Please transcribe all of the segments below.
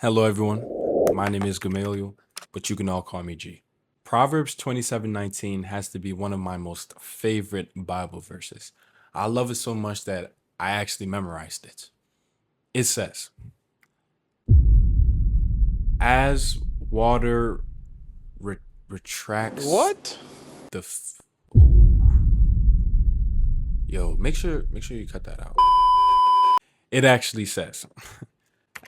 Hello, everyone. My name is Gamaliel, but you can all call me G. Proverbs 27:19 has to be one of my most favorite Bible verses. I love it so much that I actually memorized it. It says, as water re- retracts What? the Ooh. Yo, make sure you cut that out. It actually says,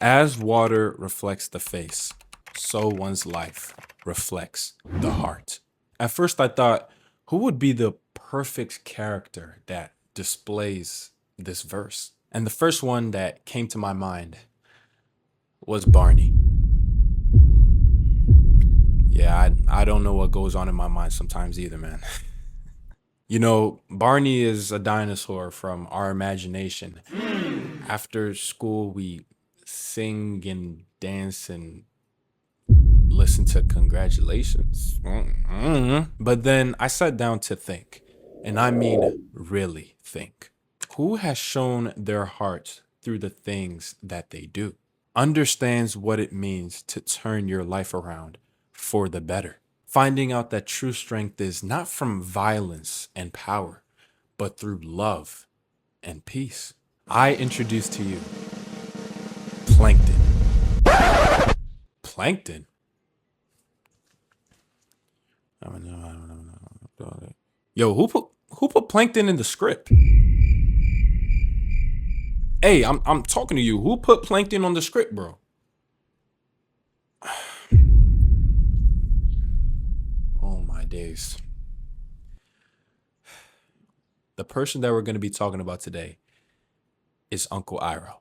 as water reflects the face, so one's life reflects the heart. At first, I thought, who would be the perfect character that displays this verse? And the first one that came to my mind was Barney. Yeah, I don't know what goes on in my mind sometimes either, man. You know, Barney is a dinosaur from our imagination. After school, we sing and dance and listen to congratulations. But then I sat down to think, and I mean really think. Who has shown their heart through the things that they do? Understands what it means to turn your life around for the better. Finding out that true strength is not from violence and power, but through love and peace. I introduce to you Plankton. Plankton? I don't know. Yo, who put Plankton in the script? Hey, I'm talking to you. Who put Plankton on the script, bro? Oh my days. The person that we're going to be talking about today is Uncle Iroh.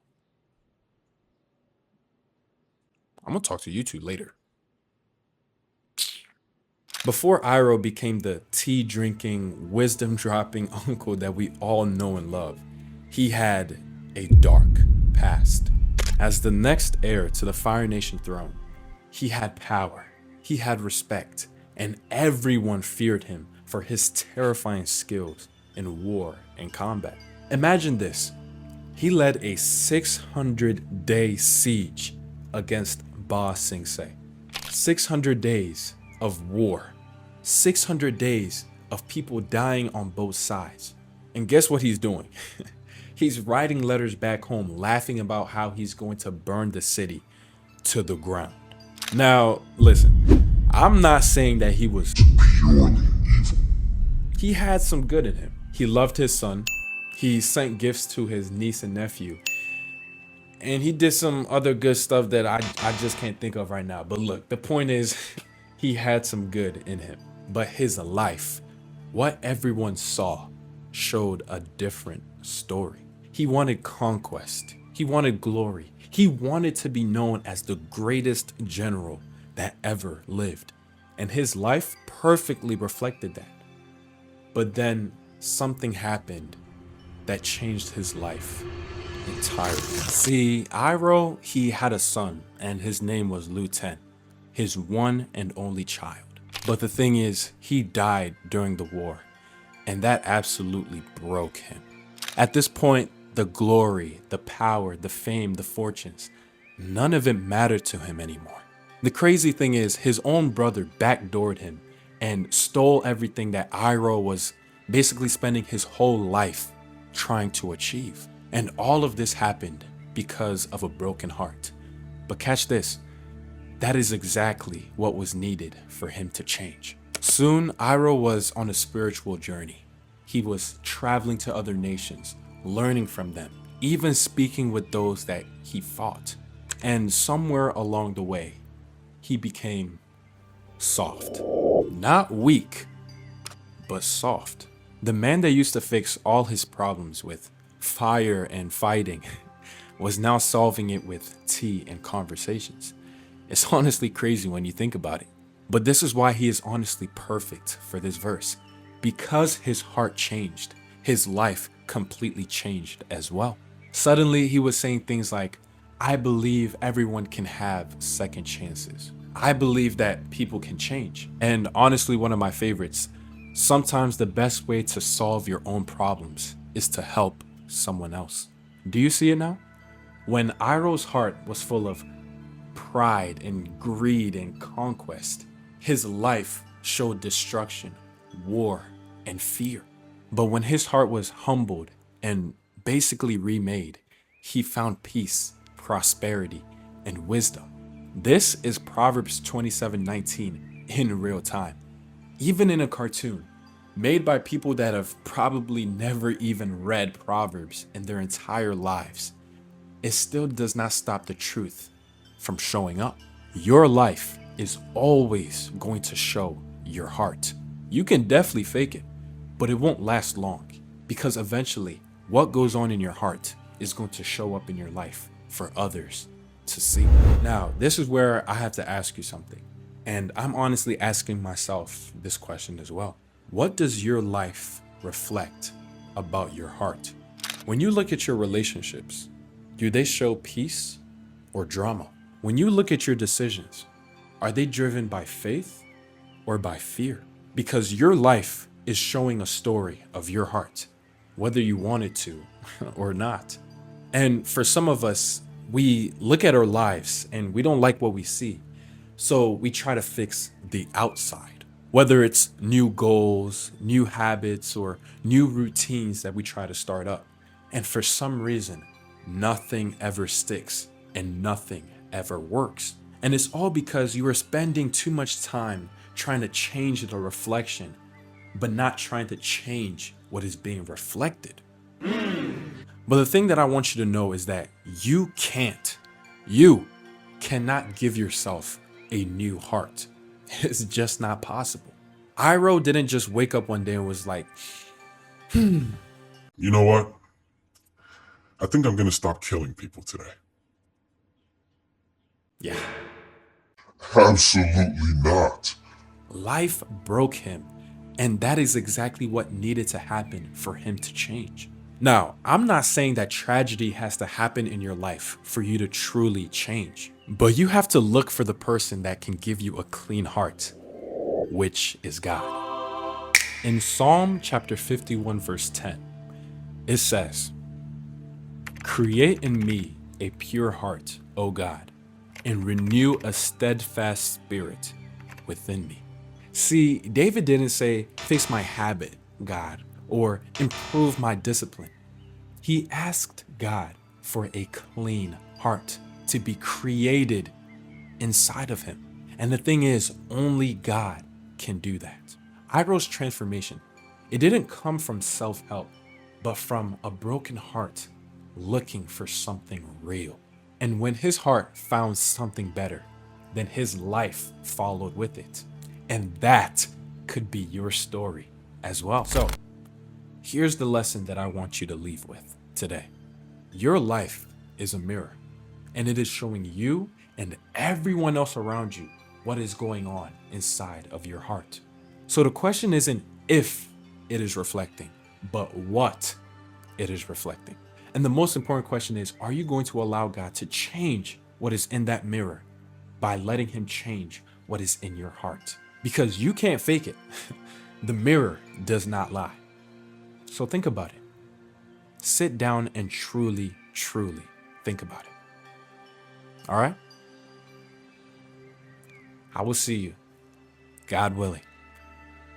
I'm going to talk to you two later. Before Iroh became the tea drinking, wisdom dropping uncle that we all know and love, he had a dark past. As the next heir to the Fire Nation throne, he had power, he had respect, and everyone feared him for his terrifying skills in war and combat. Imagine this. He led a 600-day siege against Ba Sing Se. 600 days of war. 600 days of people dying on both sides. And guess what he's doing? He's writing letters back home, laughing about how he's going to burn the city to the ground. Now, listen, I'm not saying that he was purely evil. He had some good in him. He loved his son. He sent gifts to his niece and nephew. And he did some other good stuff that I just can't think of right now. But look, the point is, he had some good in him. But his life, what everyone saw, showed a different story. He wanted conquest. He wanted glory. He wanted to be known as the greatest general that ever lived. And his life perfectly reflected that. But then something happened that changed his life entirely. See, Iroh, he had a son, and his name was Liu Ten, his one and only child. But the thing is, he died during the war, and that absolutely broke him. At this point, the glory, the power, the fame, the fortunes, none of it mattered to him anymore. The crazy thing is, his own brother backdoored him and stole everything that Iroh was basically spending his whole life trying to achieve. And all of this happened because of a broken heart. But catch this, that is exactly what was needed for him to change. Soon, Iroh was on a spiritual journey. He was traveling to other nations, learning from them, even speaking with those that he fought. And somewhere along the way, he became soft. Not weak, but soft. The man that used to fix all his problems with fire and fighting was now solving it with tea and conversations. It's honestly crazy when you think about it. But this is why he is honestly perfect for this verse. Because his heart changed, his life completely changed as well. Suddenly he was saying things like, I believe everyone can have second chances. I believe that people can change. And honestly, one of my favorites, sometimes the best way to solve your own problems is to help someone else. Do you see it now? When Iroh's heart was full of pride and greed and conquest. His life showed destruction, war, and fear. But when his heart was humbled and basically remade, he found peace, prosperity, and wisdom. This is Proverbs 27:19 in real time. Even in a cartoon made by people that have probably never even read Proverbs in their entire lives, it still does not stop the truth from showing up. Your life is always going to show your heart. You can definitely fake it, but it won't last long, because eventually what goes on in your heart is going to show up in your life for others to see. Now, this is where I have to ask you something, and I'm honestly asking myself this question as well. What does your life reflect about your heart? When you look at your relationships, do they show peace or drama? When you look at your decisions, are they driven by faith or by fear? Because your life is showing a story of your heart, whether you want it to or not. And for some of us, we look at our lives and we don't like what we see. So we try to fix the outside, whether it's new goals, new habits, or new routines that we try to start up. And for some reason, nothing ever sticks and nothing ever works. And it's all because you are spending too much time trying to change the reflection, but not trying to change what is being reflected. But the thing that I want you to know is that you cannot give yourself a new heart. It's just not possible. Iroh didn't just wake up one day and was like, You know what? I think I'm gonna stop killing people today. yeah. Absolutely not. Life broke him, and that is exactly what needed to happen for him to change. Now, I'm not saying that tragedy has to happen in your life for you to truly change, but you have to look for the person that can give you a clean heart, which is God. In Psalm chapter 51, verse 10, it says, "Create in me a pure heart, O God, and renew a steadfast spirit within me." See, David didn't say, "Fix my habit, God," or "improve my discipline." He asked God for a clean heart to be created inside of him. And the thing is, only God can do that. Iroh's transformation, it didn't come from self-help, but from a broken heart looking for something real. And when his heart found something better, then his life followed with it. And that could be your story as well. So here's the lesson that I want you to leave with today. Your life is a mirror, and it is showing you and everyone else around you what is going on inside of your heart. So the question isn't if it is reflecting, but what it is reflecting. And the most important question is, are you going to allow God to change what is in that mirror by letting him change what is in your heart? Because you can't fake it. The mirror does not lie. So think about it. Sit down and truly think about it. All right? I will see you, God willing,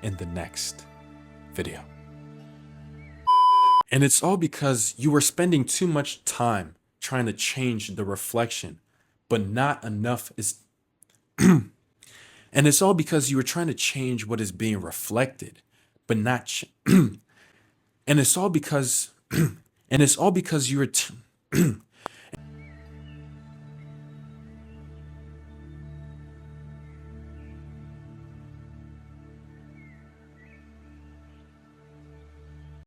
in the next video. And it's all because you were spending too much time trying to change the reflection, but not enough is and it's all because you were trying to change what is being reflected, but not and it's all because you were